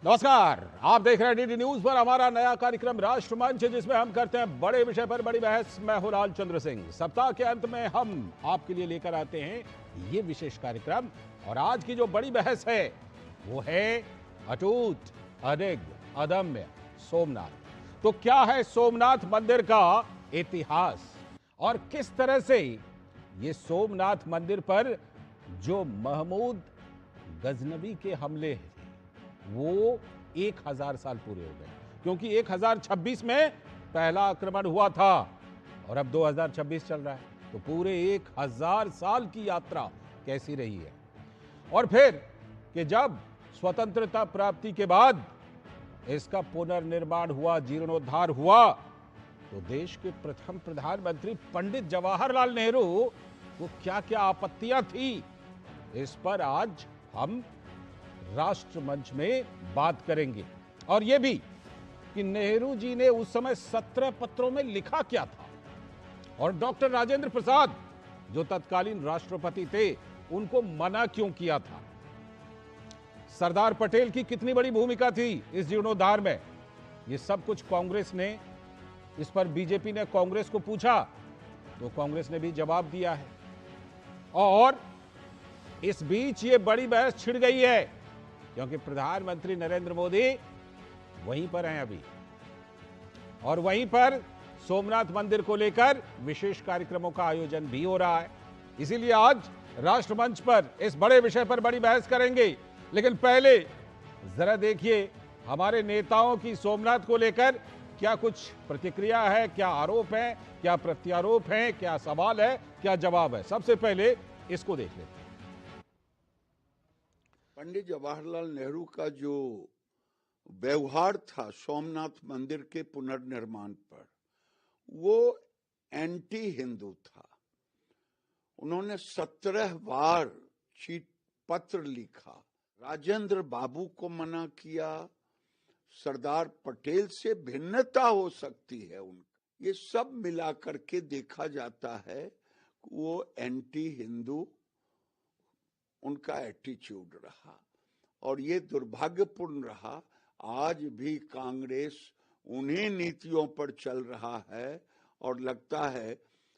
नमस्कार, आप देख रहे हैं डीडी न्यूज पर हमारा नया कार्यक्रम राष्ट्रमंच, जिसमें हम करते हैं बड़े विषय पर बड़ी बहस। मैं हूं लाल चंद्र सिंह। सप्ताह के अंत में हम आपके लिए लेकर आते हैं ये विशेष कार्यक्रम, और आज की जो बड़ी बहस है वो है अटूट, अडिग, अदम्य सोमनाथ। तो क्या है सोमनाथ मंदिर का इतिहास, और किस तरह से ये सोमनाथ मंदिर पर जो महमूद गजनवी के हमले हैं वो 1000 साल पूरे हो गए, क्योंकि 1026 में पहला आक्रमण हुआ था और अब 2026 चल रहा है। तो पूरे 1000 साल की यात्रा कैसी रही है, और फिर कि जब स्वतंत्रता प्राप्ति के बाद इसका पुनर्निर्माण हुआ, जीर्णोद्धार हुआ, तो देश के प्रथम प्रधानमंत्री पंडित जवाहरलाल नेहरू को क्या क्या आपत्तियां थी, इस पर आज हम राष्ट्रमंच में बात करेंगे। और यह भी कि नेहरू जी ने उस समय 17 पत्रों में लिखा क्या था, और डॉक्टर राजेंद्र प्रसाद जो तत्कालीन राष्ट्रपति थे उनको मना क्यों किया था। सरदार पटेल की कितनी बड़ी भूमिका थी इस जीर्णोद्धार में, यह सब कुछ कांग्रेस ने, इस पर बीजेपी ने कांग्रेस को पूछा तो कांग्रेस ने भी जवाब दिया है। और इस बीच ये बड़ी बहस छिड़ गई है, क्योंकि प्रधानमंत्री नरेंद्र मोदी वहीं पर हैं अभी, और वहीं पर सोमनाथ मंदिर को लेकर विशेष कार्यक्रमों का आयोजन भी हो रहा है। इसीलिए आज राष्ट्रमंच पर इस बड़े विषय पर बड़ी बहस करेंगे। लेकिन पहले जरा देखिए हमारे नेताओं की सोमनाथ को लेकर क्या कुछ प्रतिक्रिया है, क्या आरोप है, क्या प्रत्यारोप है, क्या सवाल है, क्या जवाब है। सबसे पहले इसको देख लेते हैं। पंडित जवाहरलाल नेहरू का जो व्यवहार था सोमनाथ मंदिर के पुनर्निर्माण पर, वो एंटी हिंदू था। उन्होंने 17 बार चीट पत्र लिखा, राजेंद्र बाबू को मना किया, सरदार पटेल से भिन्नता हो सकती है उनका, ये सब मिला करके देखा जाता है वो एंटी हिंदू उनका एटीट्यूड रहा, और ये दुर्भाग्यपूर्ण रहा। आज भी कांग्रेस उन्हीं नीतियों पर चल रहा है, और लगता है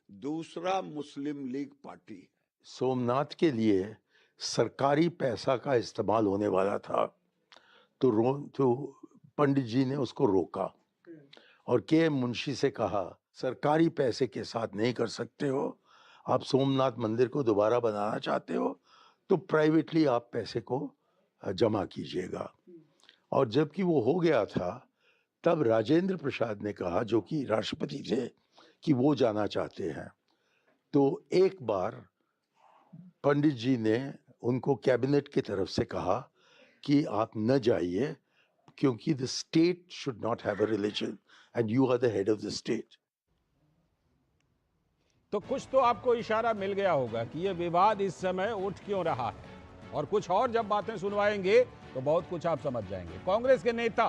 दूसरा मुस्लिम लीग पार्टी है। सोमनाथ के लिए सरकारी पैसा का इस्तेमाल होने वाला था, तो पंडित जी ने उसको रोका और के मुंशी से कहा, सरकारी पैसे के साथ नहीं कर सकते हो, आप सोमनाथ मंदिर को दोबारा बनाना चाहते हो तो प्राइवेटली आप पैसे को जमा कीजिएगा। और जबकि वो हो गया था, तब राजेंद्र प्रसाद ने कहा, जो कि राष्ट्रपति थे, कि वो जाना चाहते हैं। तो एक बार पंडित जी ने उनको कैबिनेट की तरफ से कहा कि आप न जाइए, क्योंकि the state should not have a religion and you are the head of the state. तो कुछ तो आपको इशारा मिल गया होगा कि यह विवाद इस समय उठ क्यों रहा है, और कुछ और जब बातें सुनवाएंगे तो बहुत कुछ आप समझ जाएंगे। कांग्रेस के नेता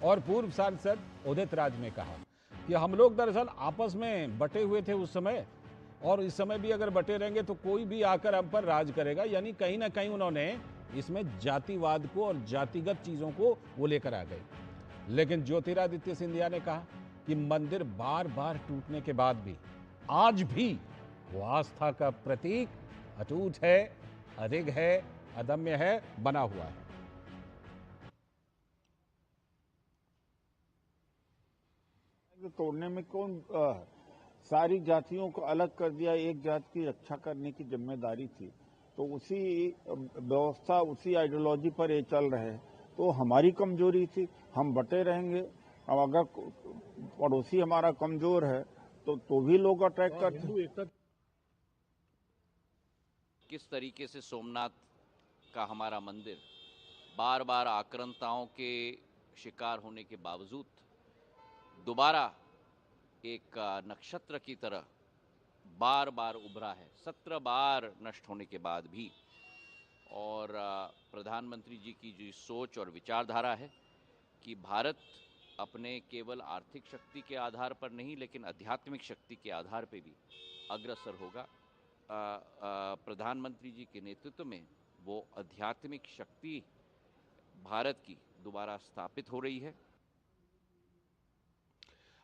और पूर्व सांसद उदित राज ने कहा कि हम लोग दरअसल आपस में बटे हुए थे उस समय, और इस समय भी अगर बटे रहेंगे तो कोई भी आकर हम पर राज करेगा। यानी कहीं ना कहीं उन्होंने इसमें जातिवाद को और जातिगत चीजों को वो लेकर आ गए। लेकिन ज्योतिरादित्य सिंधिया ने कहा कि मंदिर बार बार टूटने के बाद भी आज भी वो आस्था का प्रतीक अटूट है, अडिग है, अदम्य है, बना हुआ है। तोड़ने में कौन सारी जातियों को अलग कर दिया, एक जात की रक्षा करने की जिम्मेदारी थी। तो उसी व्यवस्था, उसी आइडियोलॉजी पर ये चल रहे हैं। तो हमारी कमजोरी थी, हम बटे रहेंगे। अब अगर पड़ोसी हमारा कमजोर है तो भी लोग अटैक करते। किस तरीके से सोमनाथ का हमारा मंदिर बार बार आक्रांताओं के शिकार होने के बावजूद दोबारा एक नक्षत्र की तरह बार बार उभरा है, 17 बार नष्ट होने के बाद भी। और प्रधानमंत्री जी की जो सोच और विचारधारा है कि भारत अपने केवल आर्थिक शक्ति के आधार पर नहीं, लेकिन आध्यात्मिक शक्ति के आधार पर भी अग्रसर होगा। प्रधानमंत्री जी के नेतृत्व में वो आध्यात्मिक शक्ति भारत की दोबारा स्थापित हो रही है।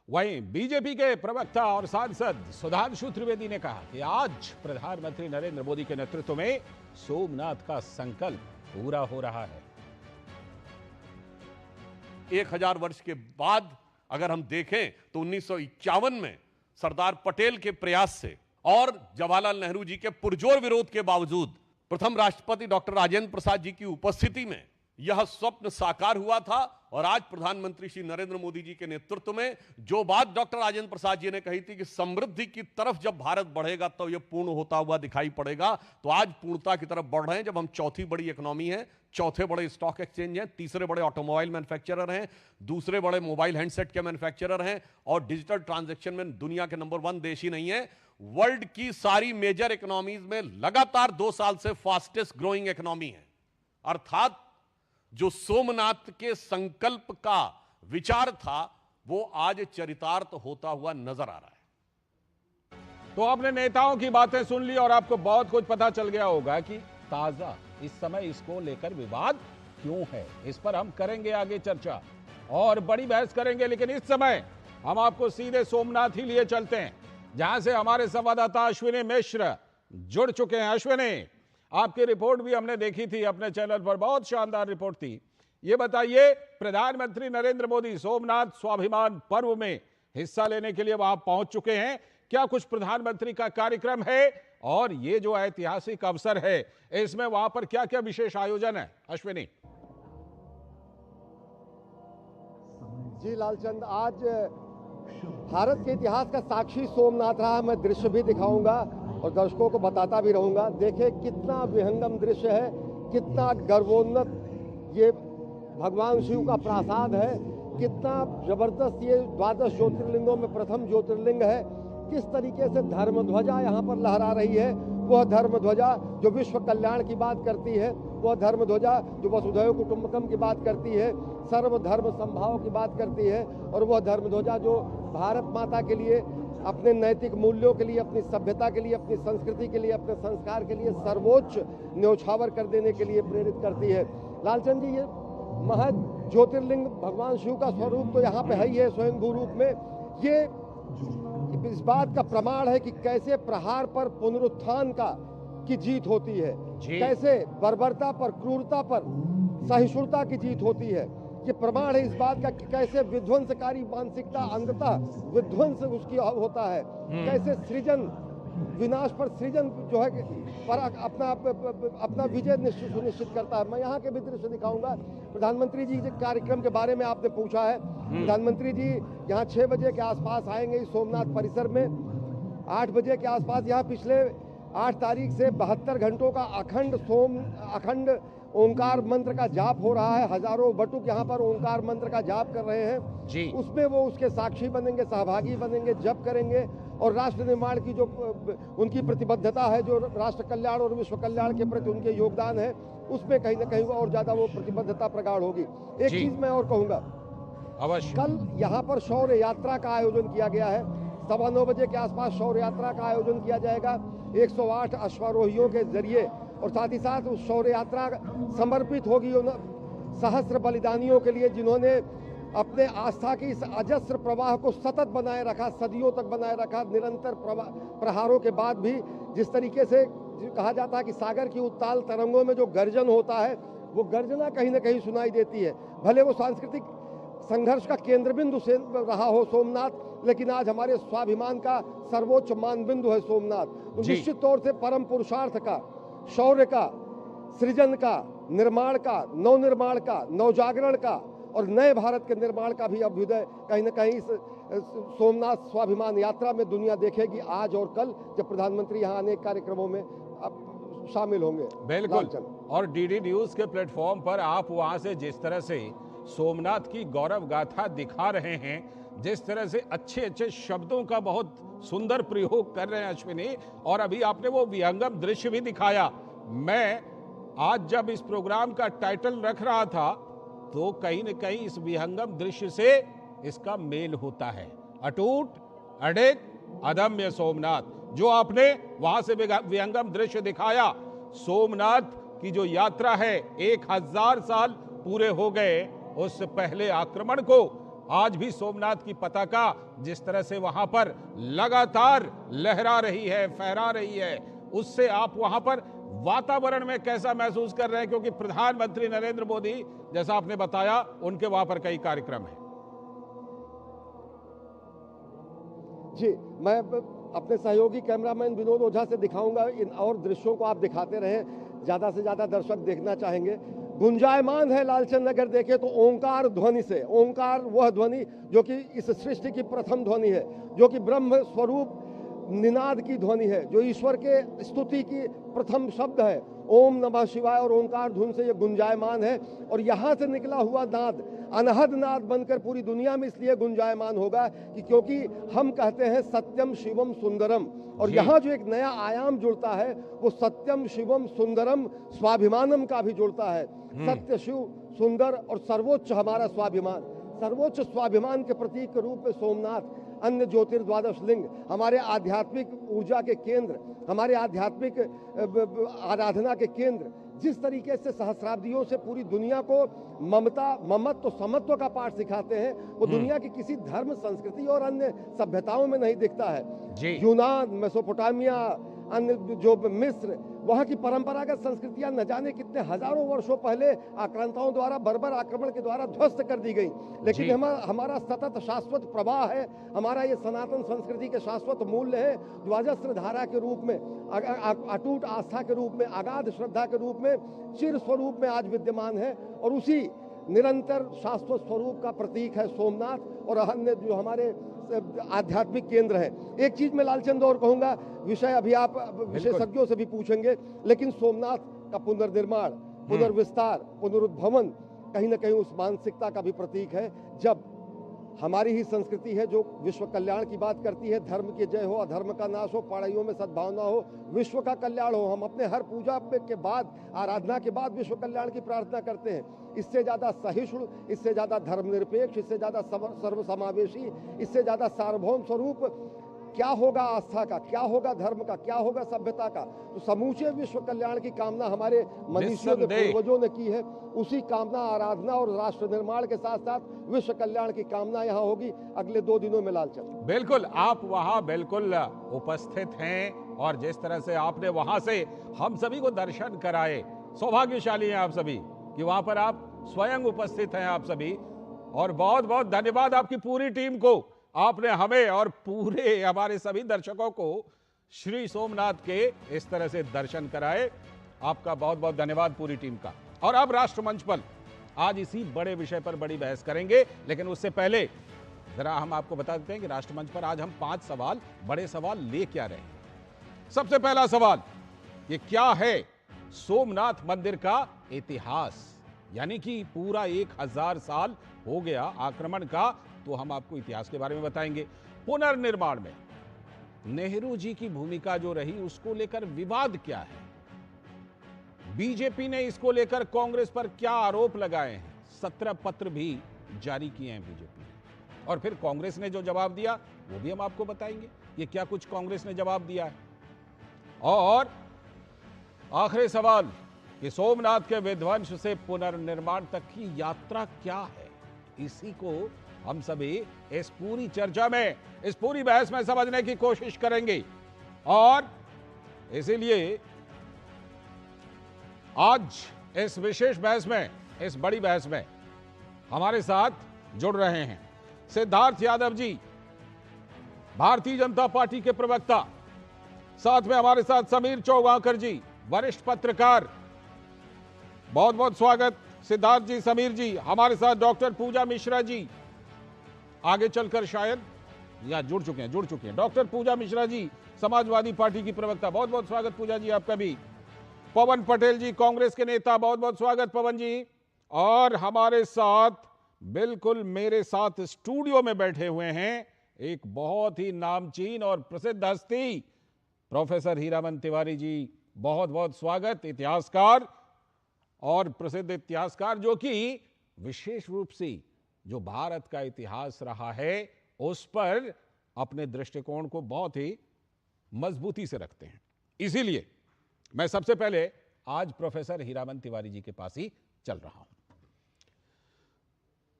वहीं बीजेपी के प्रवक्ता और सांसद सुधांशु त्रिवेदी ने कहा कि आज प्रधानमंत्री नरेंद्र मोदी के नेतृत्व में सोमनाथ का संकल्प पूरा हो रहा है। 1000 वर्ष के बाद अगर हम देखें तो 1951 में सरदार पटेल के प्रयास से और जवाहरलाल नेहरू जी के पुरजोर विरोध के बावजूद प्रथम राष्ट्रपति डॉक्टर राजेंद्र प्रसाद जी की उपस्थिति में यह स्वप्न साकार हुआ था। और आज प्रधानमंत्री श्री नरेंद्र मोदी जी के नेतृत्व में जो बात डॉक्टर राजेंद्र प्रसाद जी ने कही थी कि समृद्धि की तरफ जब भारत बढ़ेगा तो यह पूर्ण होता हुआ दिखाई पड़ेगा, तो आज पूर्णता की तरफ बढ़ रहे हैं। जब हम चौथी बड़ी इकोनॉमी है, चौथे बड़े स्टॉक एक्सचेंज हैं, तीसरे बड़े ऑटोमोबाइल मैन्युफैक्चरर हैं, दूसरे बड़े मोबाइल हैंडसेट के मैन्युफैक्चरर हैं और डिजिटल ट्रांजैक्शन में दुनिया के नंबर 1 देश ही नहीं है, वर्ल्ड की सारी मेजर इकोनॉमीज में लगातार 2 साल से फास्टेस्ट ग्रोइंग इकोनॉमी है। अर्थात जो सोमनाथ के संकल्प का विचार था वो आज चरितार्थ होता हुआ नजर आ रहा है। तो आपने नेताओं की बातें सुन ली और आपको बहुत कुछ पता चल गया होगा कि ताजा इस समय इसको लेकर विवाद क्यों है। इस पर हम करेंगे आगे चर्चा और बड़ी बहस करेंगे, लेकिन इस समय हम आपको सीधे सोमनाथ ही लिए चलते हैं, जहां से हमारे संवाददाता अश्विनी मिश्र जुड़ चुके हैं। अश्विनी, आपकी रिपोर्ट भी हमने देखी थी अपने चैनल पर, बहुत शानदार रिपोर्ट थी। ये बताइए, प्रधानमंत्री नरेंद्र मोदी सोमनाथ स्वाभिमान पर्व में हिस्सा लेने के लिए वहां पहुंच चुके हैं। क्या कुछ प्रधानमंत्री का कार्यक्रम है और ये जो ऐतिहासिक अवसर है इसमें वहां पर क्या क्या विशेष आयोजन है? अश्विनी जी लालचंद, आज भारत के इतिहास का साक्षी सोमनाथ रहा। मैं दृश्य भी दिखाऊंगा और दर्शकों को बताता भी रहूंगा। देखिए कितना विहंगम दृश्य है, कितना गर्वोन्नत ये भगवान शिव का प्रासाद है, कितना जबरदस्त ये 12 ज्योतिर्लिंगों में प्रथम ज्योतिर्लिंग है। किस तरीके से धर्मध्वजा यहाँ पर लहरा रही है, वह धर्मध्वजा जो विश्व कल्याण की बात करती है, वह धर्मध्वजा जो वसुधैव कुटुंबकम की बात करती है, सर्वधर्म संभाव की बात करती है, और वह धर्मध्वजा जो भारत माता के लिए, अपने नैतिक मूल्यों के लिए, अपनी सभ्यता के लिए, अपनी संस्कृति के लिए, अपने संस्कार के लिए सर्वोच्च न्यौछावर कर देने के लिए प्रेरित करती है। लालचंद जी, ये महज ज्योतिर्लिंग भगवान शिव का स्वरूप तो यहाँ पे है ही है स्वयंभू रूप में। ये इस बात का प्रमाण है कि कैसे प्रहार पर पुनरुत्थान की जीत होती है, कैसे बर्बरता पर, क्रूरता पर सहिष्णुता की जीत होती है। ये प्रमाण है इस बात का कि कैसे विध्वंसकारी मानसिकता अंततः विध्वंस उसकी होता है, कैसे सृजन विनाश पर सृजन जो है पर अपना विजय सुनिश्चित करता है। मैं यहाँ के भी दृश्य दिखाऊंगा। प्रधानमंत्री जी के कार्यक्रम के बारे में आपने पूछा है। प्रधानमंत्री जी यहाँ 6 बजे के आसपास आएंगे इस सोमनाथ परिसर में। 8 बजे के आसपास यहाँ पिछले 8 तारीख से 72 घंटों का अखंड ओंकार मंत्र का जाप हो रहा है। हजारों बटुक यहाँ पर ओंकार मंत्र का जाप कर रहे हैं जी। उसमें वो उसके साक्षी बनेंगे, सहभागी बनेंगे, जप करेंगे और राष्ट्र निर्माण की जो उनकी प्रतिबद्धता है, जो राष्ट्र कल्याण और विश्व कल्याण के प्रति उनके योगदान है, उसमें कहीं ना कहीं और ज्यादा वो प्रतिबद्धता प्रगाढ़ होगी। एक चीज मैं और कहूंगा, अवश्य कल यहाँ पर शौर्य यात्रा का आयोजन किया गया है। 9:15 बजे के आसपास शौर्य यात्रा का आयोजन किया जाएगा 108 अश्वारोहियों के जरिए, और साथ ही साथ उस शौर्य यात्रा समर्पित होगी उन सहस्त्र बलिदानियों के लिए जिन्होंने अपने आस्था की इस अजस्र प्रवाह को सतत बनाए रखा, सदियों तक बनाए रखा। निरंतर प्रहारों के बाद भी जिस तरीके से कहा जाता है कि सागर की उत्ताल तरंगों में जो गर्जन होता है, वो गर्जना कहीं ना कहीं सुनाई देती है। भले वो सांस्कृतिक संघर्ष का केंद्र बिंदु से रहा हो सोमनाथ, लेकिन आज हमारे स्वाभिमान का सर्वोच्च मानबिंदु है सोमनाथ। निश्चित तौर से परम पुरुषार्थ का, शौर्य का, सृजन का, निर्माण का, नवनिर्माण का, नवजागरण का और नए भारत के निर्माण का भी अभ्युदय कहीं न कहीं इस सोमनाथ स्वाभिमान यात्रा में दुनिया देखेगी आज और कल, जब प्रधानमंत्री यहाँ अनेक कार्यक्रमों में शामिल होंगे। बिल्कुल, और डीडी न्यूज के प्लेटफॉर्म पर आप वहां से जिस तरह से सोमनाथ की गौरव गाथा दिखा रहे हैं, जिस तरह से अच्छे अच्छे शब्दों का बहुत सुंदर प्रयोग कर रहे हैं अश्विनी, और अभी आपने वो विहंगम दृश्य भी दिखाया। मैं आज जब इस प्रोग्राम का टाइटल रख रहा था तो कहीं न कहीं इस विहंगम दृश्य से इसका मेल होता है। अटूट, अडिग, अदम्य सोमनाथ, जो आपने वहां से विहंगम दृश्य दिखाया। सोमनाथ की जो यात्रा है, 1000 साल पूरे हो गए उस पहले आक्रमण को आज भी सोमनाथ की पताका जिस तरह से वहां पर लगातार लहरा रही है, फहरा रही है, उससे आप वहां पर वातावरण में कैसा महसूस कर रहे हैं? क्योंकि प्रधानमंत्री नरेंद्र मोदी, जैसा आपने बताया, उनके वहां पर कई कार्यक्रम हैं। जी, मैं अपने सहयोगी कैमरामैन विनोद ओझा से दिखाऊंगा, इन और दृश्यों को आप दिखाते रहें, ज़्यादा से ज़्यादा दर्शक देखना चाहेंगे। गुंजायमान है लालचंद, अगर देखें तो ओंकार ध्वनि से। ओंकार वह ध्वनि जो कि इस सृष्टि की प्रथम ध्वनि है, जो कि ब्रह्म स्वरूप निनाद की ध्वनि है, जो ईश्वर के स्तुति की प्रथम शब्द है। ओम नमः शिवाय और ओंकार धुन से ये गुंजायमान है, और यहाँ से निकला हुआ नाद अनहद नाद बनकर पूरी दुनिया में इसलिए गुंजायमान होगा कि क्योंकि हम कहते हैं सत्यम शिवम सुंदरम, और यहाँ जो एक नया आयाम जुड़ता है वो सत्यम शिवम सुंदरम स्वाभिमानम का भी जुड़ता है। सत्य, शिव, सुंदर और सर्वोच्च हमारा स्वाभिमान। सर्वोच्च स्वाभिमान के प्रतीक के रूप में सोमनाथ, अन्य ज्योतिर्द्वादश लिंग, हमारे आध्यात्मिक ऊर्जा के केंद्र, हमारे आध्यात्मिक आराधना के केंद्र, जिस तरीके से सहस्राब्दियों से पूरी दुनिया को ममता, ममत्व, समत्व का पाठ सिखाते हैं, वो दुनिया की किसी धर्म, संस्कृति और अन्य सभ्यताओं में नहीं दिखता है। यूनान, मेसोपोटामिया, अन्य जो मिस्र, वहाँ की परंपरागत संस्कृतियां न जाने कितने हजारों वर्षों पहले आक्रांताओं द्वारा, बर्बर आक्रमण के द्वारा ध्वस्त कर दी गई, लेकिन हमारा सतत शाश्वत प्रवाह है, हमारा ये सनातन संस्कृति के शाश्वत मूल्य है, जो अजस्त्र धारा के रूप में, अटूट आस्था के रूप में, अगाध श्रद्धा के रूप में, चिर स्वरूप में आज विद्यमान है। और उसी निरंतर शाश्वत स्वरूप का प्रतीक है सोमनाथ और अन्य जो हमारे आध्यात्मिक केंद्र है। एक चीज मैं लालचंद और कहूंगा, विषय अभी आप विशेषज्ञों से भी पूछेंगे, लेकिन सोमनाथ का पुनर्निर्माण, पुनर्विस्तार, पुनरुद्भवन कहीं ना कहीं उस मानसिकता का भी प्रतीक है। जब हमारी ही संस्कृति है जो विश्व कल्याण की बात करती है, धर्म की जय हो, अधर्म का नाश हो, पढ़ाइयों में सद्भावना हो, विश्व का कल्याण हो। हम अपने हर पूजा के बाद, आराधना के बाद विश्व कल्याण की प्रार्थना करते हैं। इससे ज्यादा सहिष्णु, इससे ज्यादा धर्मनिरपेक्ष, इससे ज्यादा सर्वसमावेशी, इससे ज्यादा सार्वभौम स्वरूप क्या होगा आस्था का, क्या होगा धर्म का, क्या होगा सभ्यता का? तो समूचे विश्व कल्याण की कामना हमारे मनीषियों ने, पूर्वजों ने की है। उसी कामना, आराधना और राष्ट्र निर्माण के साथ साथ विश्व कल्याण की कामना यहाँ होगी अगले 2 दिनों में लालचंद। बिल्कुल, आप वहाँ बिल्कुल उपस्थित हैं, और जिस तरह से आपने वहाँ से हम सभी को दर्शन कराए, सौभाग्यशाली हैं आप सभी कि वहाँ पर आप स्वयं उपस्थित हैं आप सभी। और बहुत बहुत धन्यवाद आपकी पूरी टीम को, आपने हमें और पूरे हमारे सभी दर्शकों को श्री सोमनाथ के इस तरह से दर्शन कराए। आपका बहुत बहुत धन्यवाद पूरी टीम का। और अब राष्ट्रमंच पर आज इसी बड़े विषय पर बड़ी बहस करेंगे, लेकिन उससे पहले जरा हम आपको बता देते हैं कि राष्ट्रमंच पर आज हम 5 सवाल, बड़े सवाल ले क्या रहे हैं। सबसे पहला सवाल, ये क्या है सोमनाथ मंदिर का इतिहास, यानी कि पूरा 1000 साल हो गया आक्रमण का, तो हम आपको इतिहास के बारे में बताएंगे। पुनर्निर्माण में नेहरू जी की भूमिका जो रही, उसको लेकर विवाद क्या है, बीजेपी ने इसको लेकर कांग्रेस पर क्या आरोप लगाए हैं, 17 पत्र भी जारी किए हैं बीजेपी ने, और फिर कांग्रेस ने जो जवाब दिया वो भी हम आपको बताएंगे, ये क्या कुछ कांग्रेस ने जवाब दिया है। और आखिरी सवाल कि सोमनाथ के विध्वंस से पुनर्निर्माण तक की यात्रा क्या है, इसी को हम सभी इस पूरी चर्चा में, इस पूरी बहस में समझने की कोशिश करेंगे। और इसीलिए आज इस विशेष बहस में, इस बड़ी बहस में हमारे साथ जुड़ रहे हैं सिद्धार्थ यादव जी, भारतीय जनता पार्टी के प्रवक्ता, साथ में हमारे साथ समीर चौगांकर जी, वरिष्ठ पत्रकार। बहुत बहुत स्वागत सिद्धार्थ जी, समीर जी। हमारे साथ डॉक्टर पूजा मिश्रा जी, आगे चलकर शायद या जुड़ चुके हैं डॉक्टर पूजा मिश्रा जी, समाजवादी पार्टी की प्रवक्ता। बहुत बहुत स्वागत पूजा जी आपका भी। पवन पटेल जी, कांग्रेस के नेता, बहुत बहुत स्वागत पवन जी। और हमारे साथ, बिल्कुल मेरे साथ स्टूडियो में बैठे हुए हैं एक बहुत ही नामचीन और प्रसिद्ध हस्ती, प्रोफेसर हीरामन तिवारी जी। बहुत बहुत स्वागत, इतिहासकार और प्रसिद्ध इतिहासकार, जो कि विशेष रूप से जो भारत का इतिहास रहा है उस पर अपने दृष्टिकोण को बहुत ही मजबूती से रखते हैं। इसीलिए मैं सबसे पहले आज प्रोफेसर हीरामन तिवारी जी के पास ही चल रहा हूं।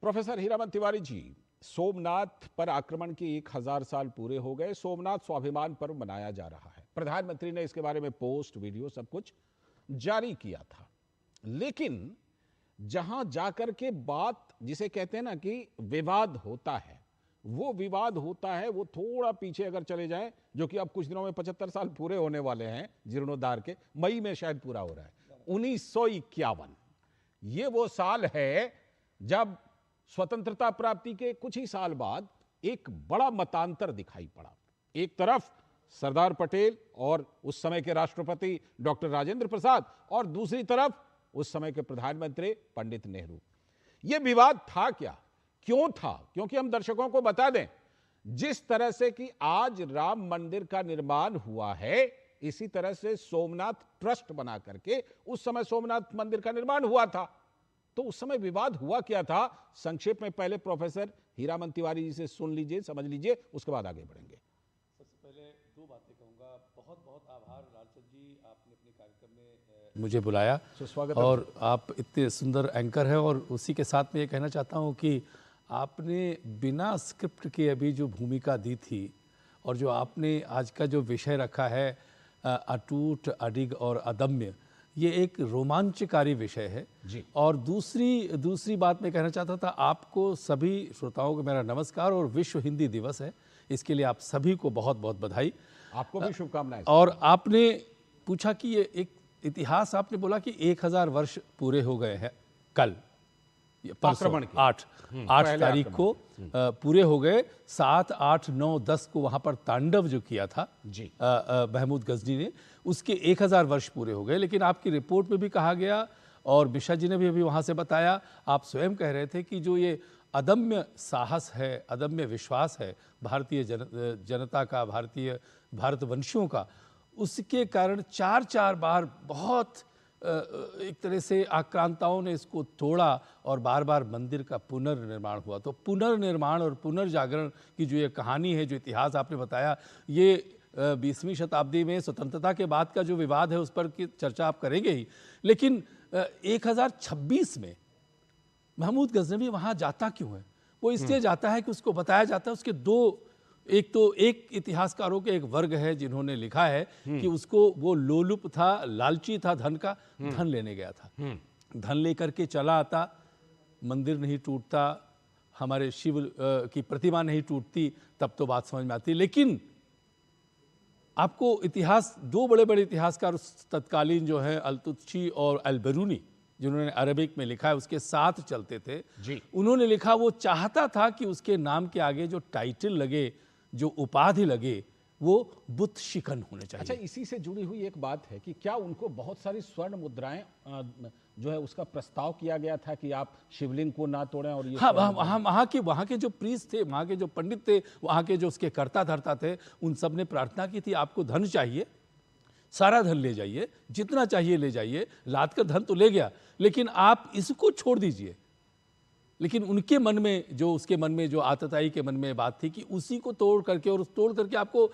प्रोफेसर हीरामन तिवारी जी, सोमनाथ पर आक्रमण के 1000 साल पूरे हो गए। सोमनाथ स्वाभिमान पर्व मनाया जा रहा है। प्रधानमंत्री ने इसके बारे में पोस्ट, वीडियो सब कुछ जारी किया था। लेकिन जहां जाकर के बात जिसे कहते हैं ना कि विवाद होता है, वो विवाद होता है वो थोड़ा पीछे अगर चले जाएं, जो कि अब कुछ दिनों में 75 साल पूरे होने वाले हैं जीर्णोद्धार के, मई में शायद पूरा हो रहा है। 1951 ये वो साल है जब स्वतंत्रता प्राप्ति के कुछ ही साल बाद एक बड़ा मतांतर दिखाई पड़ा। एक तरफ सरदार पटेल और उस समय के राष्ट्रपति डॉक्टर राजेंद्र प्रसाद, और दूसरी तरफ उस समय के प्रधानमंत्री पंडित नेहरू। यह विवाद था क्या, क्यों था? क्योंकि हम दर्शकों को बता दें, जिस तरह से कि आज राम मंदिर का निर्माण हुआ है, इसी तरह से सोमनाथ ट्रस्ट बना करके उस समय सोमनाथ मंदिर का निर्माण हुआ था। तो उस समय विवाद हुआ क्या था, संक्षेप में पहले प्रोफेसर हीरामन तिवारी जी से सुन लीजिए, समझ लीजिए, उसके बाद आगे बढ़ेंगे। सबसे पहले दो बातें कहूँगा। बहुत बहुत आभार लालचंद जी, आपने अपने कार्यक्रम में मुझे बुलाया, स्वागत। और आप इतने सुंदर एंकर हैं। और उसी के साथ में ये कहना चाहता हूँ कि आपने बिना स्क्रिप्ट के अभी जो भूमिका दी थी, और जो आपने आज का जो विषय रखा है अटूट, अडिग और अदम्य, ये एक रोमांचकारी विषय है जी। और दूसरी बात मैं कहना चाहता था, आपको सभी श्रोताओं को मेरा नमस्कार, और विश्व हिंदी दिवस है, इसके लिए आप सभी को बहुत बहुत बधाई। आपको भी शुभकामनाएं। और आपने पूछा कि ये एक इतिहास, आपने बोला कि 1000 वर्ष पूरे हो गए हैं कल, आक्रमण के 8 तारीख को पूरे हो गए। 7, 8, 9, 10 को वहां पर तांडव जो किया था जी महमूद गजनी ने, उसके 1000 वर्ष पूरे हो गए। लेकिन आपकी रिपोर्ट में भी कहा गया, और मिश्रा जी ने भी अभी वहां से बताया, आप स्वयं कह रहे थे कि जो ये अदम्य साहस है, अदम्य विश्वास है भारतीय जनता का, भारतवंशियों का, उसके कारण 4 बार बहुत एक तरह से आक्रांताओं ने इसको तोड़ा, और बार बार मंदिर का पुनर्निर्माण हुआ। तो पुनर्निर्माण और पुनर्जागरण की जो ये कहानी है, जो इतिहास आपने बताया, ये 20वीं शताब्दी में स्वतंत्रता के बाद का जो विवाद है उस पर की चर्चा आप करेंगे ही। लेकिन 1026 में महमूद गजनवी वहाँ जाता क्यों है? वो इसलिए जाता है कि उसको बताया जाता है उसके एक इतिहासकारों के एक वर्ग है जिन्होंने लिखा है कि उसको, वो लोलुप था, लालची था धन का, धन लेने गया था, धन लेकर के चला आता, मंदिर नहीं टूटता, हमारे शिव की प्रतिमा नहीं टूटती, तब तो बात समझ में आती। लेकिन आपको इतिहास, दो बड़े बड़े इतिहासकार तत्कालीन जो हैं, अल-तुत्शी और अल-बिरूनी, जिन्होंने अरबिक में लिखा है, उसके साथ चलते थे जी। उन्होंने लिखा, वो चाहता था कि उसके नाम के आगे जो टाइटल लगे, जो उपाधि लगे, वो बुत शिकन होने चाहिए। अच्छा, इसी से जुड़ी हुई एक बात है कि क्या उनको बहुत सारी स्वर्ण मुद्राएं जो है उसका प्रस्ताव किया गया था कि आप शिवलिंग को ना तोड़ें, और ये वहाँ के जो प्रीस्ट थे, वहाँ के जो पंडित थे, वहाँ के जो उसके कर्ता धर्ता थे, उन सब ने प्रार्थना की थी, आपको धन चाहिए, सारा धन ले जाइए, जितना चाहिए ले जाइए, लाद कर धन तो ले गया, लेकिन आप इसको छोड़ दीजिए। लेकिन उनके मन में जो, उसके मन में जो, आतताई के मन में बात थी कि उसी को तोड़ करके, और उस तोड़ करके आपको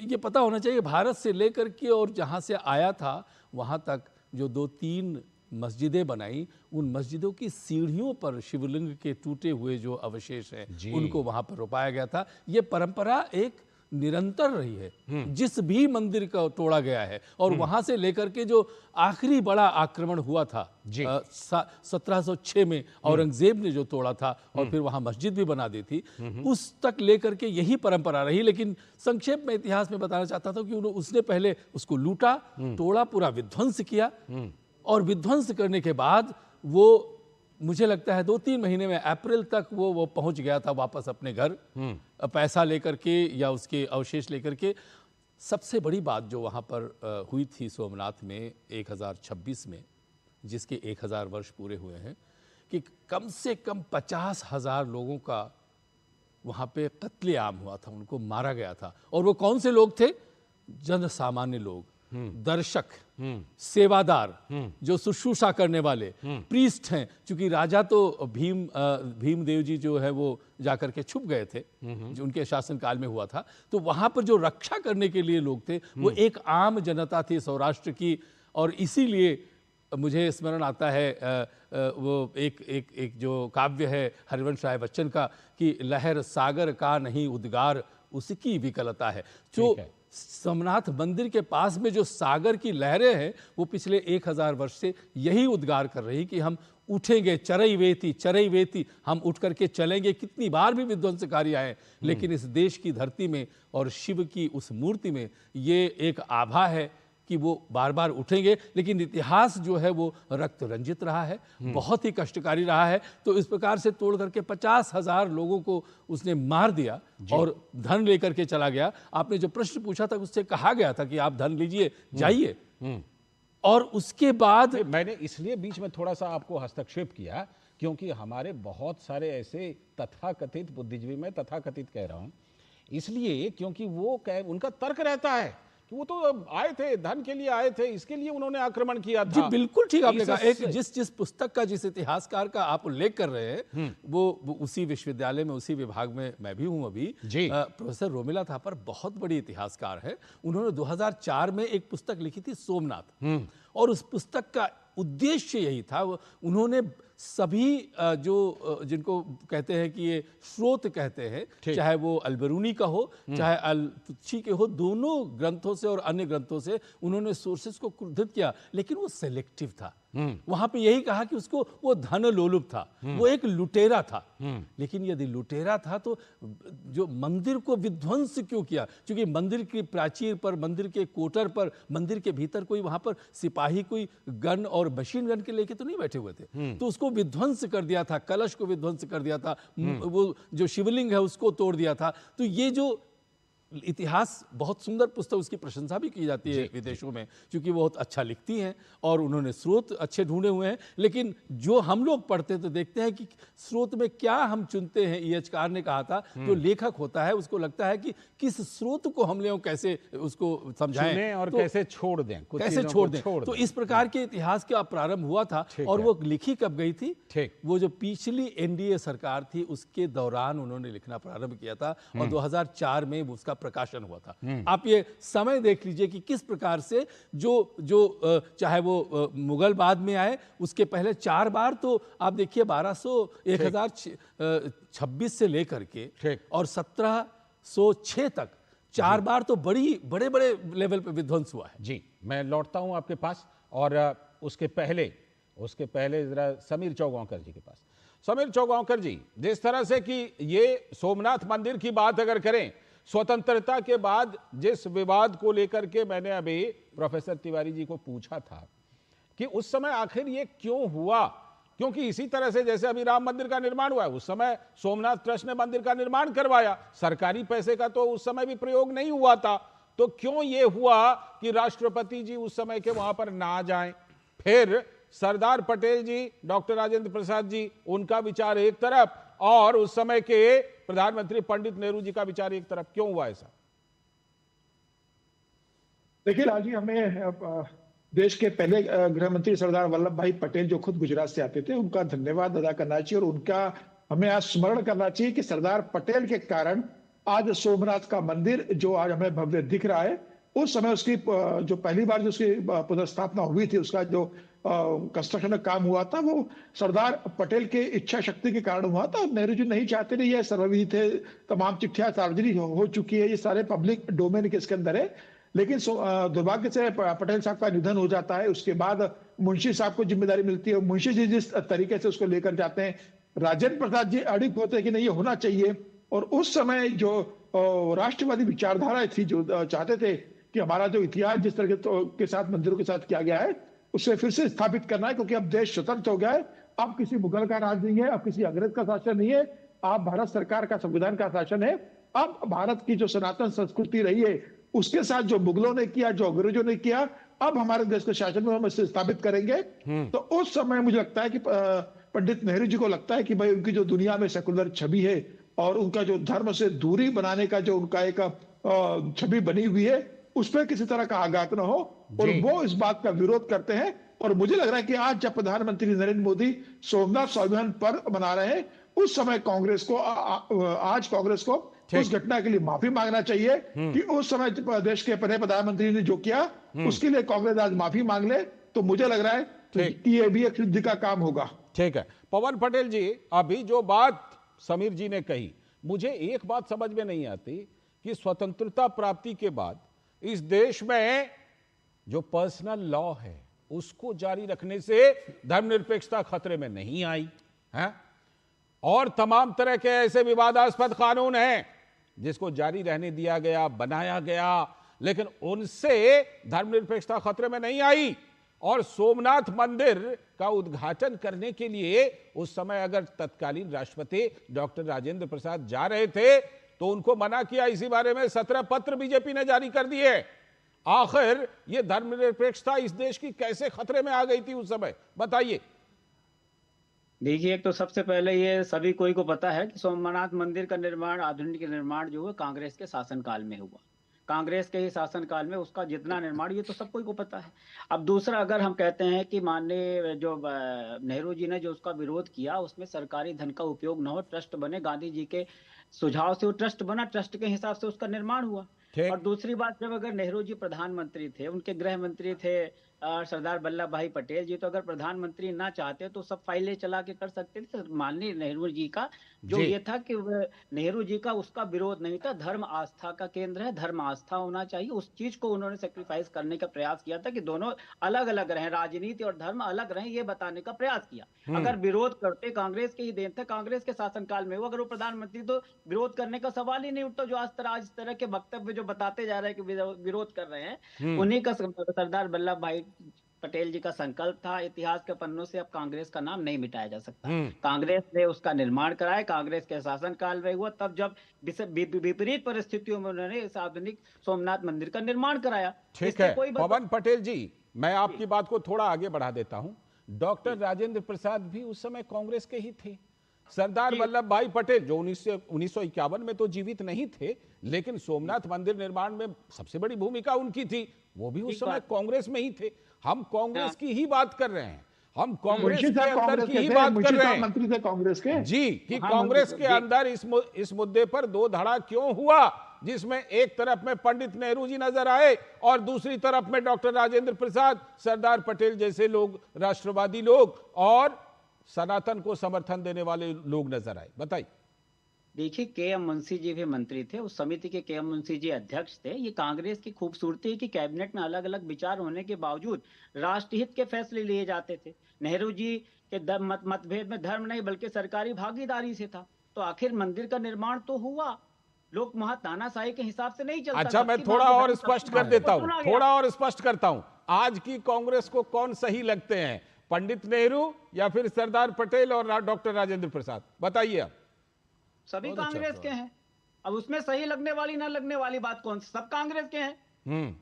ये पता होना चाहिए, भारत से लेकर के और जहाँ से आया था वहाँ तक जो 2-3 मस्जिदें बनाई, उन मस्जिदों की सीढ़ियों पर शिवलिंग के टूटे हुए जो अवशेष हैं उनको वहाँ पर रोपाया गया था। ये परंपरा एक निरंतर रही है, जिस भी मंदिर का तोड़ा गया है। और वहां से लेकर के जो आखिरी बड़ा आक्रमण हुआ था 1706 में, औरंगजेब ने जो तोड़ा था और फिर वहां मस्जिद भी बना दी थी, उस तक लेकर के यही परंपरा रही। लेकिन संक्षेप में इतिहास में बताना चाहता था कि उसने पहले उसको लूटा, तोड़ा, पूरा विध्वंस किया, और विध्वंस करने के बाद वो, मुझे लगता है 2-3 महीने में, अप्रैल तक वो पहुंच गया था वापस अपने घर, पैसा लेकर के या उसके अवशेष लेकर के। सबसे बड़ी बात जो वहाँ पर हुई थी सोमनाथ में 1026 में, जिसके 1000 वर्ष पूरे हुए हैं, कि कम से कम 50,000 लोगों का वहाँ पे कत्लेआम हुआ था, उनको मारा गया था। और वो कौन से लोग थे? जन सामान्य लोग, दर्शक, सेवादार, जो शुश्रूषा करने वाले, प्रीस्ट हैं। चूंकि राजा तो भीमदेव जी जो है वो जाकर के छुप गए थे, जो उनके शासनकाल में हुआ था, तो वहां पर जो रक्षा करने के लिए लोग थे वो एक आम जनता थी सौराष्ट्र की। और इसीलिए मुझे स्मरण आता है वो एक जो काव्य है हरिवंश राय बच्चन का कि लहर सागर का नहीं उद्गार उसकी विकलता है। जो सोमनाथ मंदिर के पास में जो सागर की लहरें हैं वो पिछले 1000 वर्ष से यही उद्गार कर रही कि हम उठेंगे, चरई वेती हम उठ करके चलेंगे। कितनी बार भी विध्वंसकारी आए, लेकिन इस देश की धरती में और शिव की उस मूर्ति में ये एक आभा है कि वो बार बार उठेंगे। लेकिन इतिहास जो है वो रक्त रंजित रहा है, बहुत ही कष्टकारी रहा है। तो इस प्रकार से तोड़ करके 50,000 लोगों को उसने मार दिया और धन लेकर के चला गया। आपने जो प्रश्न पूछा था उससे कहा गया था कि आप धन लीजिए, जाइए, और उसके बाद मैंने इसलिए बीच में थोड़ा सा आपको हस्तक्षेप किया क्योंकि हमारे बहुत सारे ऐसे तथाकथित बुद्धिजीवी, मैं तथाकथित कह रहा हूं इसलिए क्योंकि वो उनका तर्क रहता है कि वो तो आए थे, धन के लिए आए थे, इसके लिए उन्होंने आक्रमण किया था। जी बिल्कुल ठीक आपने कहा। एक जिस पुस्तक का, जिस इतिहासकार का आप उल्लेख कर रहे हैं वो उसी विश्वविद्यालय में, उसी विभाग में मैं भी हूं अभी। प्रोफेसर रोमिला थापर बहुत बड़ी इतिहासकार है। उन्होंने 2004 में एक पुस्तक लिखी थी सोमनाथ, और उस पुस्तक का उद्देश्य यही था। उन्होंने सभी जो जिनको कहते हैं कि ये स्रोत कहते हैं, चाहे वो अलबरूनी का हो चाहे अल-तुत्सी के हो, दोनों ग्रंथों से और अन्य ग्रंथों से उन्होंने सोर्सेस को क्रोधित किया, लेकिन वो सेलेक्टिव था। वहां पे यही कहा कि उसको वो धन लोलुप था, वो एक लुटेरा था। लेकिन यदि लुटेरा था तो जो मंदिर को विध्वंस क्यों किया? क्योंकि मंदिर की प्राचीर पर, मंदिर के कोटर पर, मंदिर के भीतर कोई वहां पर सिपाही कोई गन और मशीन गन के लेके तो नहीं बैठे हुए थे, तो उसको विध्वंस कर दिया था, कलश को विध्वंस कर दिया था, वो जो शिवलिंग है उसको तोड़ दिया था। तो ये जो इतिहास, बहुत सुंदर पुस्तक, उसकी प्रशंसा भी की जाती है विदेशों में, क्योंकि वो बहुत अच्छा लिखती हैं और उन्होंने स्रोत अच्छे ढूंढे हुए हैं। लेकिन जो हम लोग पढ़ते तो देखते हैं कि स्रोत में क्या हम चुनते हैं। ईएचकार ने कहा था जो लेखक होता है उसको लगता है कि किस स्रोत को हम लोग कैसे उसको समझाएं और तो कैसे छोड़ दें, कैसे छोड़ दें। तो इस प्रकार के इतिहास का प्रारंभ हुआ था। और वो लिखी कब गई थी? वो जो पिछली एनडीए सरकार थी उसके दौरान उन्होंने लिखना प्रारंभ किया था और 2004 में उसका प्रकाशन हुआ था। आप ये समय देख लीजिए कि किस प्रकार से जो चाहे वो मुगल बाद में आए, उसके पहले 4 बार तो आप देखिए 1026 से लेकर के और 1706 तक 4 बार तो बड़े लेवल पे विध्वंस हुआ है। जी, मैं लौटता हूं आपके पास और उसके पहले जरा समीर चौगांवकर जी के पास। समीर चौगांवकर जी, जिस तरह से कि ये सोमनाथ मंदिर की बात अगर करें, स्वतंत्रता के बाद जिस विवाद को लेकर के मैंने अभी प्रोफेसर तिवारी जी को पूछा था कि उस समय आखिर ये क्यों हुआ, क्योंकि इसी तरह से जैसे अभी राम मंदिर का निर्माण हुआ है, उस समय सोमनाथ ट्रस्ट ने मंदिर का निर्माण करवाया, सरकारी पैसे का तो उस समय भी प्रयोग नहीं हुआ था। तो क्यों ये हुआ कि राष्ट्रपति जी उस समय के वहां पर ना जाएं? फिर सरदार पटेल जी, डॉक्टर राजेंद्र प्रसाद जी, उनका विचार एक तरफ और उस समय के प्रधानमंत्री पंडित नेहरू जी का विचार एक तरफ, क्यों हुआ ऐसा? देखिए लाल जी, हमें देश के पहले गृह मंत्री सरदार वल्लभ भाई पटेल जो खुद गुजरात से आते थे, उनका धन्यवाद अदा करना चाहिए और उनका हमें आज स्मरण करना चाहिए कि सरदार पटेल के कारण आज सोमनाथ का मंदिर जो आज हमें भव्य दिख रहा है, उस समय उसकी जो पहली बार जो उसकी पुनर्स्थापना हुई थी, उसका जो कंस्ट्रक्शन का काम हुआ था, वो सरदार पटेल के इच्छा शक्ति के कारण हुआ था। नेहरू जी नहीं चाहते थे, ये सर्वविदित है, तमाम चिट्ठियां सार्वजनिक हो चुकी है, ये सारे पब्लिक डोमेन के इसके अंदर है। लेकिन दुर्भाग्य से पटेल साहब का निधन हो जाता है, उसके बाद मुंशी साहब को जिम्मेदारी मिलती है। मुंशी जी जिस तरीके से उसको लेकर जाते हैं, राजेंद्र प्रसाद जी अड़िग होते हैं कि नहीं ये होना चाहिए। और उस समय जो राष्ट्रवादी विचारधारा थी, जो चाहते थे कि हमारा जो इतिहास जिस तरह के साथ मंदिरों के साथ किया गया है उसे फिर से स्थापित करना है, क्योंकि अब देश स्वतंत्र हो गया है, अब किसी मुगल का राज नहीं है, अब किसी अंग्रेज का शासन नहीं है, अब भारत सरकार का संविधान का शासन है। अब भारत की जो सनातन संस्कृति रही है उसके साथ जो मुगलों ने किया, जो अंग्रेजों ने किया, अब हमारे देश के शासन में हम इसे स्थापित करेंगे। तो उस समय मुझे लगता है कि पंडित नेहरू जी को लगता है कि भाई उनकी जो दुनिया में सेकुलर छवि है और उनका जो धर्म से दूरी बनाने का जो उनका एक छवि बनी हुई है, उस पर किसी तरह का आघात न हो, और वो इस बात का विरोध करते हैं। और मुझे लग रहा है कि आज जब प्रधानमंत्री नरेंद्र मोदी सोमनाथ स्वाभिमान पर्व मना रहे हैं, उस समय कांग्रेस को आज कांग्रेस को उस घटना के लिए माफी मांगना चाहिए कि उस समय देश के पहले प्रधानमंत्री ने जो किया उसके लिए कांग्रेस आज माफी मांग ले। तो मुझे लग रहा है तो ये भी एक सिद्धि का काम होगा। ठीक है पवन पटेल जी, अभी जो बात समीर जी ने कही, मुझे एक बात समझ में नहीं आती कि स्वतंत्रता प्राप्ति के बाद इस देश में जो पर्सनल लॉ है उसको जारी रखने से धर्मनिरपेक्षता खतरे में नहीं आई है, और तमाम तरह के ऐसे विवादास्पद कानून हैं जिसको जारी रहने दिया गया, बनाया गया, लेकिन उनसे धर्मनिरपेक्षता खतरे में नहीं आई। और सोमनाथ मंदिर का उद्घाटन करने के लिए उस समय अगर तत्कालीन राष्ट्रपति डॉक्टर राजेंद्र प्रसाद जा रहे थे तो उनको मना किया। इसी बारे में 17 पत्र बीजेपी ने जारी कर दिए। आखिर ये धर्मनिरपेक्षता इस देश की कैसे खतरे में आ गई थी उस समय, बताइए। देखिए, एक तो सबसे पहले ये सभी कोई को पता है कि सोमनाथ मंदिर का निर्माण, आधुनिक निर्माण जो है कांग्रेस के शासनकाल में हुआ। कांग्रेस के ही शासनकाल में उसका जितना निर्माण, ये तो सब कोई को पता है। अब दूसरा, अगर हम कहते हैं कि माननीय जो नेहरू जी ने जो उसका विरोध किया, उसमें सरकारी धन का उपयोग न हो, ट्रस्ट बने, गांधी जी के सुझाव से वो ट्रस्ट बना, ट्रस्ट के हिसाब से उसका निर्माण हुआ। और दूसरी बात, जब अगर नेहरू जी प्रधानमंत्री थे, उनके गृह मंत्री थे सरदार वल्लभ भाई पटेल जी, तो अगर प्रधानमंत्री ना चाहते तो सब फाइलें चला के कर सकते थे। माननीय नेहरू जी का जो ये था कि नेहरू जी का उसका विरोध नहीं था, धर्म आस्था का केंद्र है, धर्म आस्था होना चाहिए, उस चीज को उन्होंने सेक्रीफाइस करने का प्रयास किया था कि दोनों अलग अलग रहे, राजनीति और धर्म अलग रहे, ये बताने का प्रयास किया। अगर विरोध करते, कांग्रेस के ही देन था, कांग्रेस के शासनकाल में वो अगर वो प्रधानमंत्री, तो विरोध करने का सवाल ही नहीं उठता। जो आज इस तरह के वक्तव्य जो बताते जा रहे हैं कि विरोध कर रहे हैं, उन्हीं का सरदार वल्लभ भाई पटेल जी का संकल्प था। इतिहास के पन्नों से अब कांग्रेस का नाम नहीं मिटाया जा सकता। कांग्रेस ने उसका निर्माण कराया, कांग्रेस के शासनकाल में हुआ, तब जब विपरीत परिस्थितियों में उन्होंने इस आधुनिक सोमनाथ मंदिर का निर्माण कराया। ठीक है पवन पटेल जी, मैं आपकी बात को थोड़ा आगे बढ़ा देता हूं। डॉक्टर राजेंद्र प्रसाद भी उस समय कांग्रेस के ही थे। सरदार वल्लभ भाई पटेल जो 1951 में तो जीवित नहीं थे, लेकिन सोमनाथ मंदिर निर्माण में सबसे बड़ी भूमिका उनकी थी, वो भी उस समय कांग्रेस में ही थे। हम कांग्रेस की ही बात कर रहे हैं, हम कांग्रेस के अंदर की ही बात कर रहे हैं, मंत्री थे कांग्रेस के जी, कि कांग्रेस के अंदर इस मुद्दे पर दो धड़ा क्यों हुआ, जिसमें एक तरफ में पंडित नेहरू जी नजर आए और दूसरी तरफ में डॉक्टर राजेंद्र प्रसाद, सरदार पटेल जैसे लोग, राष्ट्रवादी लोग और सनातन को समर्थन देने वाले लोग नजर आए। बताइए। देखिए, के.एम. मुंशी जी भी मंत्री थे, उस समिति के के.एम. मुंशी जी अध्यक्ष थे। ये कांग्रेस की खूबसूरती है कि कैबिनेट में अलग अलग विचार होने के बावजूद राष्ट्रहित के फैसले लिए जाते थे। नेहरू जी के मतभेद में धर्म नहीं बल्कि सरकारी भागीदारी से था। तो आखिर मंदिर का निर्माण तो हुआ, लोग वहां तानाशाही के हिसाब से नहीं चलता। अच्छा, मैं थोड़ा और स्पष्ट कर देता हूं, थोड़ा और स्पष्ट करता हूं। आज की कांग्रेस को कौन सही लगते हैं, पंडित नेहरू या फिर सरदार पटेल और डॉक्टर राजेंद्र प्रसाद? बताइए आप। सभी कांग्रेस के हैं। अब उसमें सही लगने वाली ना लगने वाली बात कौन सी, सब कांग्रेस के हैं।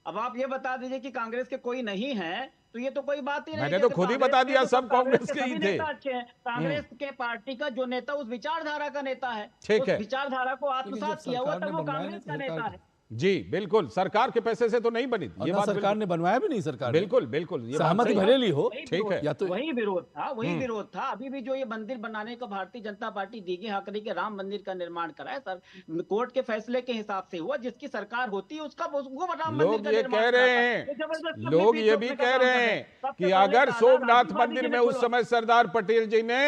अब आप ये बता दीजिए कि कांग्रेस के कोई नहीं है, तो ये तो कोई बात ही नहीं। मैंने तो खुद ही बता दिया, सब कांग्रेस के ही थे। अच्छे हैं। कांग्रेस के पार्टी का जो नेता उस विचारधारा का नेता है, ठीक है, विचारधारा को आत्मसात किया हुआ तब वो कांग्रेस का नेता है। जी बिल्कुल, सरकार के पैसे से तो नहीं बनी ये बात, सरकार ने बनवाया भी नहीं, सरकार बिल्कुल बिल्कुल सहमति भले ली हो, ठीक है, या तो वही विरोध था, वही विरोध था। अभी भी जो ये मंदिर बनाने का भारतीय जनता पार्टी दीघे हाकरी के राम मंदिर का निर्माण कराया, सर कोर्ट के फैसले के हिसाब से हुआ, जिसकी सरकार होती है उसका वो राम मंदिर का निर्माण। लोग ये कह रहे हैं, लोग ये भी कह रहे हैं कि अगर सोमनाथ मंदिर में उस समय सरदार पटेल जी ने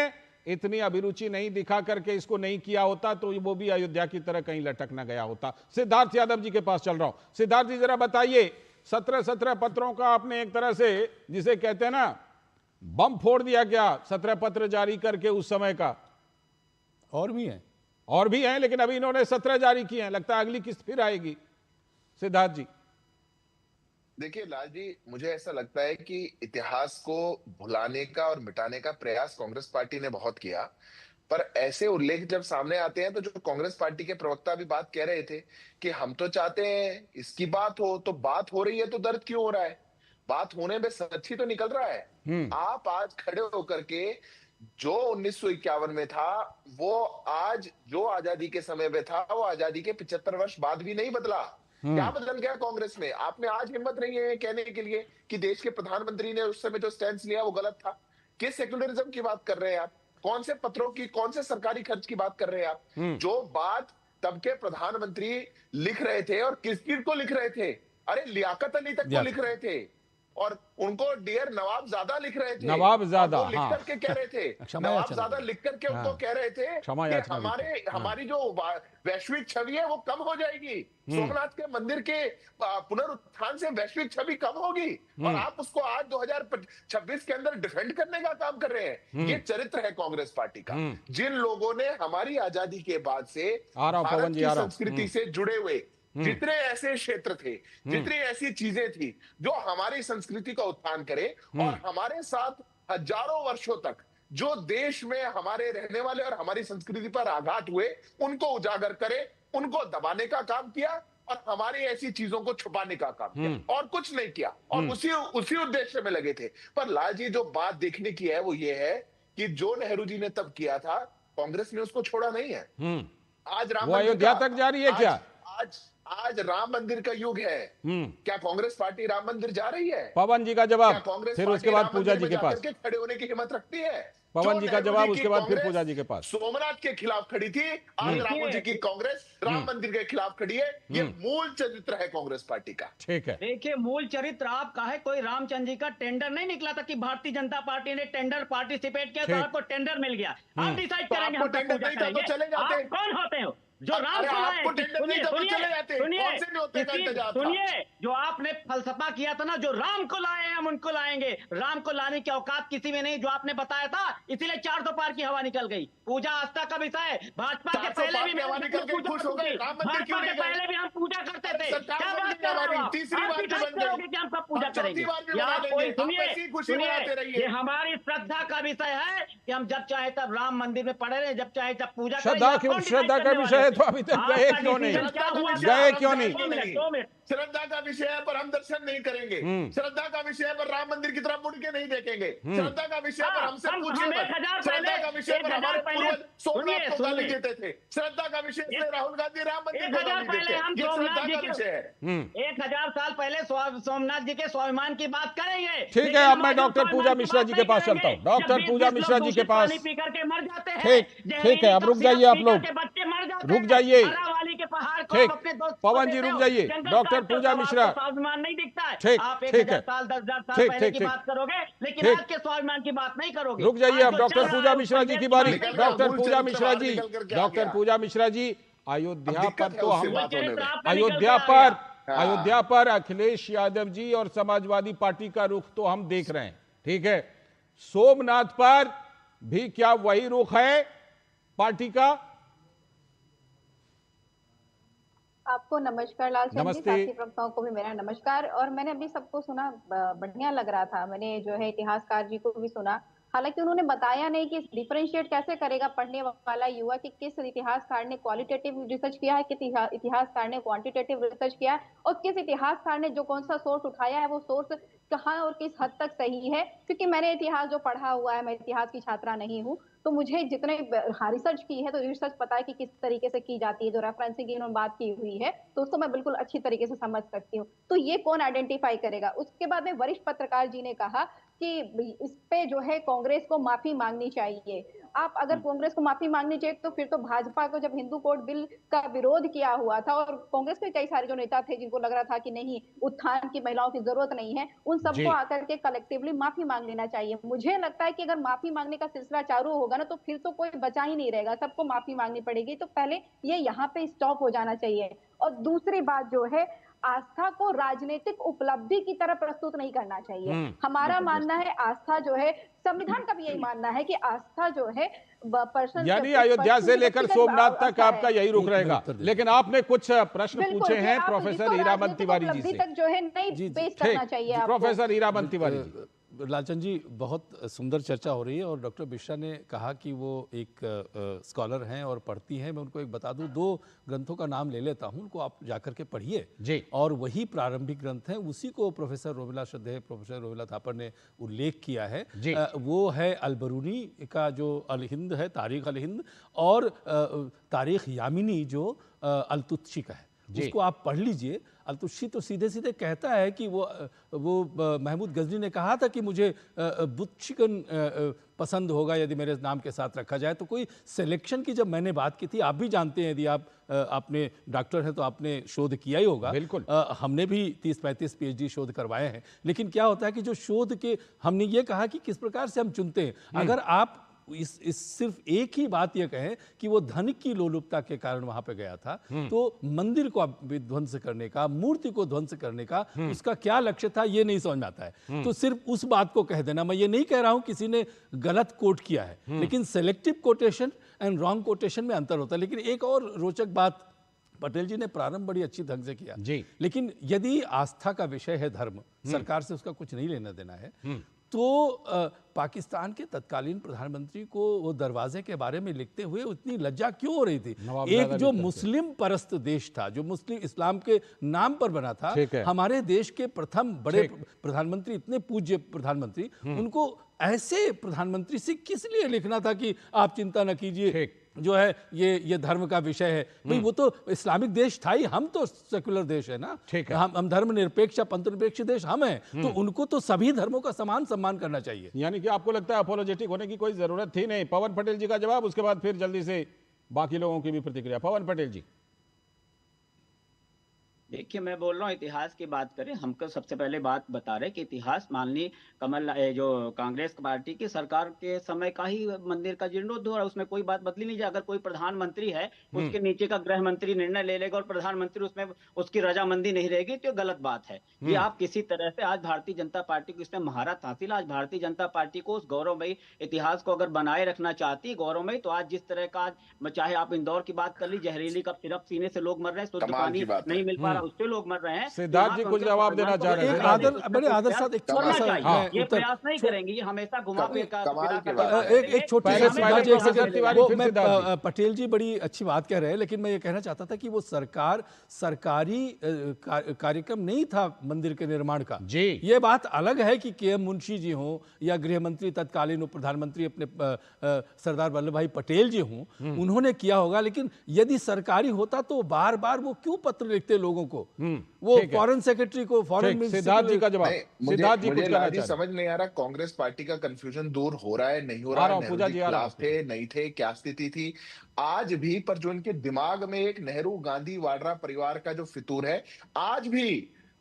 इतनी अभिरुचि नहीं दिखा करके इसको नहीं किया होता तो वो भी अयोध्या की तरह कहीं लटक ना गया होता। सिद्धार्थ यादव जी के पास चल रहा हूं। सिद्धार्थ जी, जरा बताइए, 17 पत्रों का आपने एक तरह से, जिसे कहते हैं ना, बम फोड़ दिया क्या 17 पत्र जारी करके उस समय का? और भी हैं, लेकिन अभी इन्होंने 17 जारी किए हैं, लगता है अगली किस्त फिर आएगी। सिद्धार्थ जी। देखिए लाल जी, मुझे ऐसा लगता है कि इतिहास को भुलाने का और मिटाने का प्रयास कांग्रेस पार्टी ने बहुत किया, पर ऐसे उल्लेख जब सामने आते हैं तो जो कांग्रेस पार्टी के प्रवक्ता भी बात कह रहे थे कि हम तो चाहते हैं इसकी बात हो, तो बात हो रही है तो दर्द क्यों हो रहा है? बात होने में सच ही तो निकल रहा है। आप आज खड़े होकर के जो 1951 में था वो आज जो आजादी के समय में था वो आजादी के 75 वर्ष बाद भी नहीं बदला। क्या बदल गया कांग्रेस में? आप में आज हिम्मत नहीं है कहने के लिए कि देश के प्रधानमंत्री ने उस समय जो स्टैंड लिया वो गलत था? किस सेक्युलरिज्म की बात कर रहे हैं आप? कौन से पत्रों की, कौन से सरकारी खर्च की बात कर रहे हैं आप? जो बात तब के प्रधानमंत्री लिख रहे थे और किस को लिख रहे थे? अरे लियाकत अली तक को लिख रहे थे। और उनको डियर नवाब ज्यादा लिख रहे थे। नवाबजादा, लिख हाँ। करके कह रहे थे क्षमा नवाबजादा लिख करके उनको कह रहे थे क्षमा कि याचना भी थी। हमारी जो वैश्विक छवि है वो कम हो जाएगी, सोमनाथ के मंदिर के पुनरुत्थान से वैश्विक छवि कम होगी, और आप उसको आज 2026 के अंदर डिफेंड करने का काम कर रहे हैं। ये चरित्र है कांग्रेस पार्टी का। जिन लोगों ने हमारी आजादी के बाद से भारत की संस्कृति से जुड़े हुए जितने ऐसे क्षेत्र थे, जितनी ऐसी चीजें थी जो हमारी संस्कृति का उत्थान करे और हमारे साथ हजारों वर्षों तक जो देश में हमारे रहने वाले और हमारी संस्कृति पर आघात हुए उनको उजागर करे, उनको दबाने का काम किया और हमारी ऐसी चीजों को छुपाने का काम किया, और कुछ नहीं किया, और उसी उद्देश्य में लगे थे। पर लाल जी, जो बात देखने की है वो ये है कि जो नेहरू जी ने तब किया था कांग्रेस ने उसको छोड़ा नहीं है। आज राम मंदिर अयोध्या तक जारी है क्या? आज राम मंदिर का युग है। क्या कांग्रेस पार्टी राम मंदिर जा रही है? पवन जी का जवाब, कांग्रेस फिर उसके बाद पूजा जी के पास खड़े होने की हिम्मत रखती है? पवन जी का जवाब, उसके बाद फिर पूजा जी के पास। सोमनाथ के खिलाफ खड़ी थी, आज राहुल जी की कांग्रेस राम मंदिर के खिलाफ खड़ी है। ये मूल चरित्र है कांग्रेस पार्टी का। ठीक है, देखिए मूल चरित्र आपका है। कोई रामचंद्र जी का टेंडर नहीं निकला था कि भारतीय जनता पार्टी ने टेंडर पार्टिसिपेट किया तो आपको टेंडर मिल गया। आप डिसाइड करेंगे हम टेंडर नहीं था तो चले जाते। आप कौन होते हो जो राम को लाए? सुनिए, जो आपने फलसफा किया था ना, जो राम को लाए हम उनको लाएंगे, राम को लाने की औकात किसी में नहीं, जो आपने बताया था, इसीलिए 400 पार की हवा निकल गई। पूजा आस्था का विषय, भाजपा के पहले भी हवा निकल गई, खुश हो गए। भाजपा के पहले भी हम पूजा करते थे। क्या बात कर रहे हो? तीसरी बार करोगे कि हम सब पूजा करेंगे? सुनिए, ये हमारी श्रद्धा का विषय है कि हम जब चाहे तब राम मंदिर में पड़े रहे, जब चाहे तब पूजा करें। श्रद्धा का विषय है तो अभी तक गए क्यों नहीं? गए क्यों नहीं? श्रद्धा का विषय है पर हम दर्शन नहीं करेंगे। श्रद्धा का विषय है पर राम मंदिर की तरफ मुड़ के नहीं देखेंगे। श्रद्धा का विषय पर हमसे पूछिए। श्रद्धा का विषय पर हमारे पूर्वज सोमनाथ को गाली देते थे। श्रद्धा का विषय से राहुल गांधी राम मंदिर को गाली देते हैं। ये श्रद्धा का विषय है। 1000 साल पहले सोमनाथ जी के स्वाभिमान की बात करेंगे। ठीक है, अब मैं डॉक्टर पूजा मिश्रा जी के पास चलता हूँ। डॉक्टर पूजा मिश्रा जी के पास। पी करके मर जाते हैं। ठीक है, अब रुक जाइए आप लोग, बच्चे मर जाते रुक जाइए। ठीक, पवन जी रुक जाइए। डॉक्टर पूजा मिश्रा, स्वाभिमान नहीं दिखता है। ठीक, आप ठीक 1000 है, साल 10,000 साल पहले की बात करोगे, लेकिन आज के स्वाभिमान की बात नहीं करोगे। रुक जाइए, अब डॉक्टर पूजा मिश्रा जी की बारी। डॉक्टर पूजा मिश्रा जी, डॉक्टर पूजा मिश्रा जी, अयोध्या पर तो हम अयोध्या पर अखिलेश यादव जी और समाजवादी पार्टी का रुख तो हम देख रहे हैं, ठीक है। सोमनाथ पर भी क्या वही रुख है पार्टी का? आपको नमस्कार लाल चंद जी, साथी प्रवक्ताओं को भी मेरा नमस्कार। और मैंने अभी सबको सुना, बढ़िया लग रहा था। मैंने जो है इतिहासकार जी को भी सुना, हालांकि उन्होंने बताया नहीं कि डिफरेंशिएट कैसे करेगा पढ़ने वाला युवा कि किस इतिहासकार ने क्वालिटेटिव रिसर्च किया है, किस इतिहासकार ने क्वांटिटेटिव रिसर्च किया है, और किस इतिहासकार ने जो कौन सा सोर्स उठाया है वो सोर्स कहाँ और किस हद तक सही है। क्योंकि मैंने इतिहास जो पढ़ा हुआ है, मैं इतिहास की छात्रा नहीं हूँ, तो मुझे जितने रिसर्च की है तो रिसर्च पता है कि किस तरीके से की जाती है। जो रेफरेंसिंग की इन्होंने बात की हुई है तो उसको मैं बिल्कुल अच्छी तरीके से समझ सकती हूँ। तो ये कौन आइडेंटिफाई करेगा? उसके बाद में वरिष्ठ पत्रकार जी ने कहा कि इस पे जो है कांग्रेस को माफी मांगनी चाहिए। आप अगर कांग्रेस को माफी मांगनी चाहिए तो फिर तो भाजपा को जब हिंदू कोड बिल का विरोध किया हुआ था और कांग्रेस के कई सारे जो नेता थे जिनको लग रहा था कि नहीं उत्थान की महिलाओं की जरूरत नहीं है, उन सबको आकर के कलेक्टिवली माफी मांग लेना चाहिए। मुझे लगता है कि अगर माफी मांगने का सिलसिला चालू होगा ना तो फिर तो कोई बचा ही नहीं रहेगा, सबको माफी मांगनी पड़ेगी। तो पहले ये यहाँ पे स्टॉप हो जाना चाहिए। और दूसरी बात जो है, आस्था को राजनीतिक उपलब्धि की तरह प्रस्तुत नहीं करना चाहिए। हमारा मानना है आस्था जो है, संविधान का भी यही मानना है कि आस्था जो है पर्सन, यानी अयोध्या से लेकर सोमनाथ तक आपका यही रुख रहेगा। लेकिन आपने कुछ प्रश्न पूछे हैं प्रोफेसर हीरामन तिवारी जी से, तक जो है नहीं पेश करना चाहिए। प्रोफेसर हीरामन तिवारी जी। लालचंद जी, बहुत सुंदर चर्चा हो रही है और डॉक्टर मिश्रा ने कहा कि वो एक स्कॉलर हैं और पढ़ती हैं। मैं उनको एक बता दूं, 2 ग्रंथों का नाम ले लेता हूं, उनको आप जाकर के पढ़िए जी। और वही प्रारंभिक ग्रंथ हैं, उसी को प्रोफेसर रोमिला श्रद्धेय, प्रोफेसर रोमिला थापर ने उल्लेख किया है। वो है अलबरूनी का जो अल हिंद है, तारीख अल हिंद, और तारीख यामिनी जो अलतुत्शी का है, उसको आप पढ़ लीजिए। अल्तुशी तो सीधे सीधे कहता है कि वो महमूद गजनी ने कहा था कि मुझे बुत चिकन पसंद होगा यदि मेरे नाम के साथ रखा जाए। तो कोई सिलेक्शन की जब मैंने बात की थी, आप भी जानते हैं, यदि आप आपने डॉक्टर हैं तो आपने शोध किया ही होगा। बिल्कुल। हमने भी 30-35 PhD शोध करवाए हैं। लेकिन क्या होता है कि जो शोध के हमने ये कहा कि किस प्रकार से हम चुनते हैं। अगर आप इस सिर्फ एक ही बात ये कहें कि वो धन की लोलुपता के कारण वहां पे गया था, तो मंदिर को ध्वंस करने का, मूर्ति को ध्वंस करने का उसका क्या लक्ष्य था, ये नहीं समझ में आता है। तो सिर्फ उस बात को कह देना, मैं ये नहीं कह रहा हूं किसी ने गलत कोट किया है, लेकिन selective quotation and wrong quotation में अंतर होता है। लेकिन एक और रोचक बात पटेल जी ने प्रारंभ बड़ी अच्छी ढंग से किया जी। लेकिन यदि आस्था का विषय है धर्म, सरकार से उसका कुछ नहीं लेना देना है, तो पाकिस्तान के तत्कालीन प्रधानमंत्री को वो दरवाजे के बारे में लिखते हुए उतनी लज्जा क्यों हो रही थी? एक जो मुस्लिम परस्त देश था, जो मुस्लिम इस्लाम के नाम पर बना था, हमारे देश के प्रथम बड़े प्रधानमंत्री, इतने पूज्य प्रधानमंत्री, उनको ऐसे प्रधानमंत्री से किस लिए लिखना था कि आप चिंता न कीजिए, जो है ये धर्म का विषय है? भाई वो तो इस्लामिक देश था ही, हम तो सेक्युलर देश है ना, हम धर्म निरपेक्ष, पंथ निरपेक्ष देश हम हैं, तो उनको तो सभी धर्मों का समान सम्मान करना चाहिए। यानी कि आपको लगता है अपोलोजेटिक होने की कोई जरूरत थी नहीं। पवन पटेल जी का जवाब, उसके बाद फिर जल्दी से बाकी लोगों की भी प्रतिक्रिया। पवन पटेल जी। देखिए, मैं बोल रहा हूँ इतिहास की बात करें, हमको सबसे पहले बात बता रहे कि इतिहास माननीय जो कांग्रेस पार्टी की सरकार के समय का ही मंदिर का जीर्णोद्धार, उसमें कोई बात बदली नहीं जाए। अगर कोई प्रधानमंत्री है, उसके नीचे का गृह मंत्री निर्णय ले लेगा और प्रधानमंत्री उसमें उसकी रजामंदी नहीं रहेगी, तो गलत बात है। ये आप किसी तरह से आज भारतीय जनता पार्टी को इसमें महारत हासिल, आज भारतीय जनता पार्टी को उस गौरवमयी इतिहास को अगर बनाए रखना चाहती है गौरवमयी, तो आज जिस तरह का आज चाहे आप इंदौर की बात कर ली, जहरीली का सिरप पीने से लोग मर रहे हैं, शुद्ध पानी नहीं मिल पा रहा, उससे लोग मर रहे हैं। सिद्धार्थ जी कुछ जवाब देना चाह रहे हैं। बड़े आदर साथ एक छोटा सा ये प्रयास नहीं करेंगे, ये हमेशा घुमा फिर का एक छोटी पटेल जी बड़ी अच्छी बात कह रहे हैं, लेकिन मैं ये कहना चाहता था कि वो सरकारी कार्यक्रम नहीं था मंदिर के निर्माण का जी। ये बात अलग है कि KM मुंशी जी हों या गृह मंत्री तत्कालीन उप प्रधानमंत्री अपने सरदार वल्लभ भाई पटेल जी हों, उन्होंने किया होगा। लेकिन यदि सरकारी होता तो बार बार वो क्यों पत्र लिखते लोगों को, वो फॉरेन सेक्रेटरी को, फॉरेन मिनिस्टर। सिद्धार्थ जी का जवाब। सिद्धार्थ जी कुछ कहना समझ नहीं आ रहा, कांग्रेस पार्टी का कंफ्यूजन दूर हो रहा है, नहीं हो रहा है? नेहरू जी खिलाफ थे, नहीं थे, क्या स्थिति थी आज भी? पर जो इनके दिमाग में एक नेहरू गांधी वाड्रा परिवार का जो फितूर है आज भी,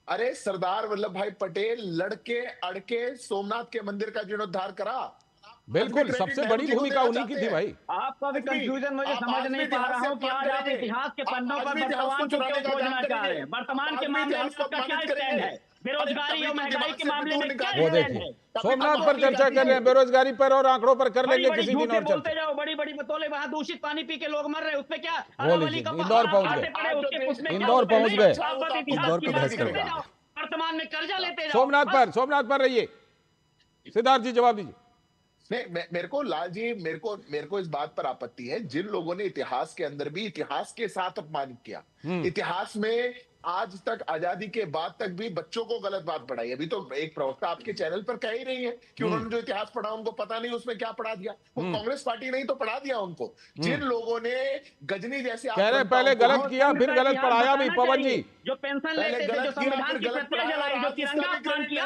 अरे सरदार वल्लभ भाई पटेल लड़के अड़के सोमनाथ के मंदिर का जीर्णोद्धार करा। बिल्कुल, सबसे बड़ी भूमिका उन्हीं की थी भाई। आपका भी कंफ्यूजन मुझे समझ नहीं पा रहा हूँ कि आज आप इतिहास के पन्नों पर वर्तमान को क्यों खोजना चाह रहे हैं? वर्तमान के मामले में आपका क्या स्टैंड है? बेरोजगारी और महंगाई के मामले में क्या स्टैंड है? सोमनाथ पर चर्चा कर रहे हैं, बेरोजगारी पर और आंकड़ों पर कर लेंगे किसी दिन और बोलते जाओ, बड़ी बड़ी बतौले, वहाँ दूषित पानी पी के लोग मर रहे हैं, उसपे क्या? इंदौर पहुंच गए, इंदौर पहुंच गए, इंदौर पर बहस कर रहे हैं। वर्तमान में कर्जा लेते जाओ। सोमनाथ पर रहिए। सिद्धार्थ जी जवाब दीजिए। नहीं, मेरे को लाल जी, मेरे को इस बात पर आपत्ति है, जिन लोगों ने इतिहास के अंदर भी इतिहास के साथ अपमानित किया, इतिहास में आज तक आजादी के बाद तक भी बच्चों को गलत बात पढ़ाई। अभी तो एक प्रवक्ता आपके चैनल पर कह ही रही है कि उन्होंने जो इतिहास पढ़ा उनको पता नहीं उसमें क्या पढ़ा दिया। वो कांग्रेस पार्टी ने ही तो पढ़ा दिया उनको। जिन लोगों ने गजनी जैसे कह रहे पहले गलत किया फिर गलत पढ़ाया भी। पवन जी जो पेंशन लेते थे, जो संविधान की प्रतिज्ञा जलाई, जो तिरंगा अपमान किया,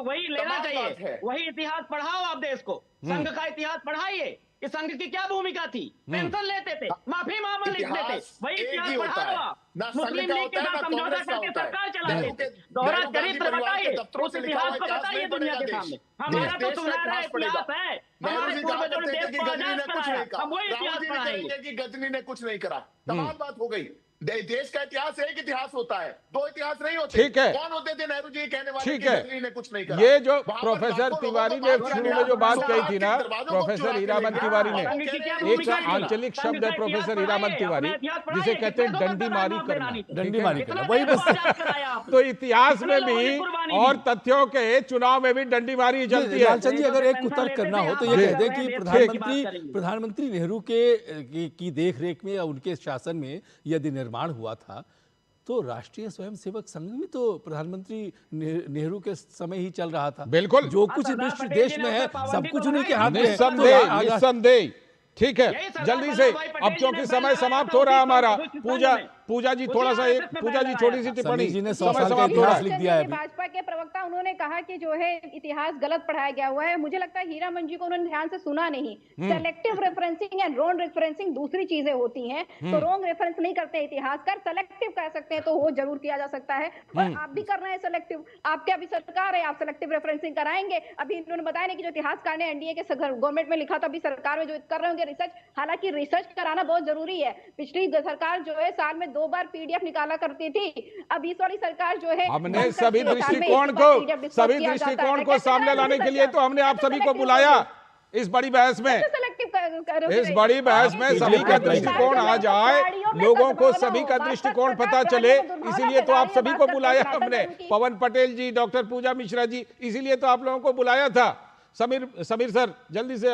वही लेना चाहिए। वही इतिहास पढ़ाओ आप देश को, संघ का इतिहास पढ़ाइए कि संघ की क्या भूमिका थी। पेंशन लेते थे, माफी मांगने लिखते थे, वही इतिहास पढ़ाओ आप। मुस्लिम लीग के साथ समझौता करके सरकार चलाते थे। दोहरा चरित्र बताइए, उस इतिहास को बताइए दुनिया के सामने। हमारा तो सुनहरा इतिहास है, हमारे पूर्वजों ने देश को आजाद कराया, हम वही इतिहास पढ़ाएंगे कि गजनी ने कुछ नहीं करा। तमाम बात हो गई। देश का इतिहास एक इतिहास होता है, दो इतिहास नहीं होते। ठीक है, कौन होते थे नेहरू जी कहने वाले? ठीक है, ने कुछ नहीं करा। ये जो प्रोफेसर तिवारी ने शुरू में जो बात कही थी ना, प्रोफेसर हीरामन तिवारी ने, एक आंचलिक शब्द है प्रोफेसर हीरामन तिवारी, जिसे कहते हैं डंडी मारी करना, डंडी मारी करना, वही बस। तो इतिहास में भी और तथ्यों के चुनाव में भी डंडी मारी चलती है। लालचंद जी, अगर एक कुतर्क करना हो तो ये कह दें कि प्रधानमंत्री नेहरू की देखरेख में या उनके शासन में यदि निर्माण हुआ था तो राष्ट्रीय स्वयंसेवक संघ भी तो प्रधानमंत्री नेहरू के समय ही चल रहा था। बिल्कुल, जो कुछ विश्व देश में है सब कुछ उन्हीं के हाथ में है। निस्संदेह ठीक है, जल्दी से, अब क्योंकि समय समाप्त हो रहा है हमारा। पूजा जी थोड़ा सा, एक पूजा जी छोटी सी टिप्पणी, समय समाप्त हो रहा है। लिख दिया है भाजपा के प्रवक्ता, उन्होंने कहा कि जो है इतिहास गलत पढ़ाया गया हुआ है। मुझे लगता है हीरामन जी को उन्होंने ध्यान से सुना नहीं। Selective referencing and wrong referencing दूसरी चीजें होती हैं। तो रॉन्ग रेफरेंस नहीं करते इतिहासकार, सेलेक्टिव कह सकते हैं, तो वो जरूर किया जा सकता है। और आप भी कर रहे हैं सेलेक्टिव, आपके अभी सरकार है, आप सेलेक्टिव रेफरेंसिंग कराएंगे। अभी इन्होंने बताया नहीं कि जो इतिहासकार ने एनडीए के गवर्नमेंट में लिखा था, अभी सरकार में जो कर रहे होंगे रिसर्च, हालांकि रिसर्च कराना बहुत जरूरी है। पिछली सरकार जो है साल में 2 बार पीडीएफ निकाला करती थी, अब इस वाली सरकार जो है हमने सभी दृष्टिकोण को सामने लाने के लिए तो हमने आप सभी को बुलाया इस बड़ी बहस में। इस बड़ी बहस में सभी का दृष्टिकोण आ जाए, लोगों को सभी का दृष्टिकोण पता चले, इसीलिए तो आप सभी को बुलाया हमने। पवन पटेल जी, डॉक्टर पूजा मिश्रा जी, इसीलिए तो आप लोगों को बुलाया था। समीर सर, जल्दी से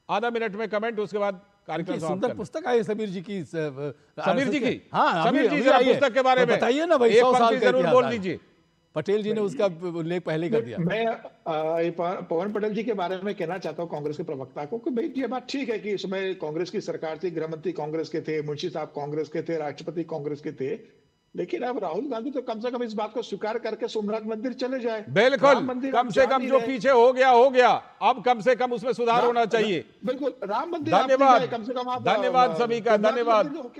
आधा मिनट में कमेंट, उसके बाद कार्यक्रम सुंदर पुस्तक आई समीर जी की। समीर जी की, हाँ, समीर जी जरा पुस्तक के बारे में बताइए ना भाई, 100 साल जरूर बोल दीजिए। पटेल जी ने उसका उल्लेख पहले कर दिया। मैं पवन पटेल जी के बारे में कहना चाहता हूं कांग्रेस के प्रवक्ता को कि भाई ये बात ठीक है कि इसमें कांग्रेस की सरकार थी, गृह मंत्री कांग्रेस के थे, मुंशी साहब कांग्रेस के थे, राष्ट्रपति कांग्रेस के थे, लेकिन अब राहुल गांधी तो कम से कम इस बात को स्वीकार करके सोमनाथ मंदिर चले जाए। बिल्कुल, कम से कम जो पीछे हो गया, अब कम से कम उसमें सुधार होना चाहिए। बिल्कुल, राम मंदिर धन्यवाद, कम से कम। धन्यवाद सभी का, धन्यवाद।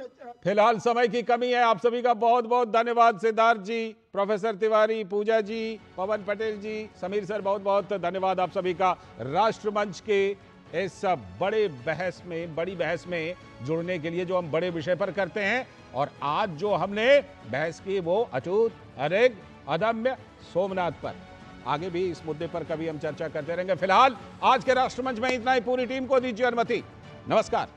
फिलहाल समय की कमी है, आप सभी का बहुत बहुत धन्यवाद। सिद्धार्थ जी, प्रोफेसर तिवारी, पूजा जी, पवन पटेल जी, समीर सर, बहुत बहुत धन्यवाद आप सभी का राष्ट्रमंच के इस बड़ी बहस में जुड़ने के लिए, जो हम बड़े विषय पर करते हैं। और आज जो हमने बहस की वो अटूट, अडिग, अदम्य सोमनाथ पर। आगे भी इस मुद्दे पर कभी हम चर्चा करते रहेंगे। फिलहाल आज के राष्ट्रमंच में इतना ही। पूरी टीम को दीजिए अनुमति। नमस्कार।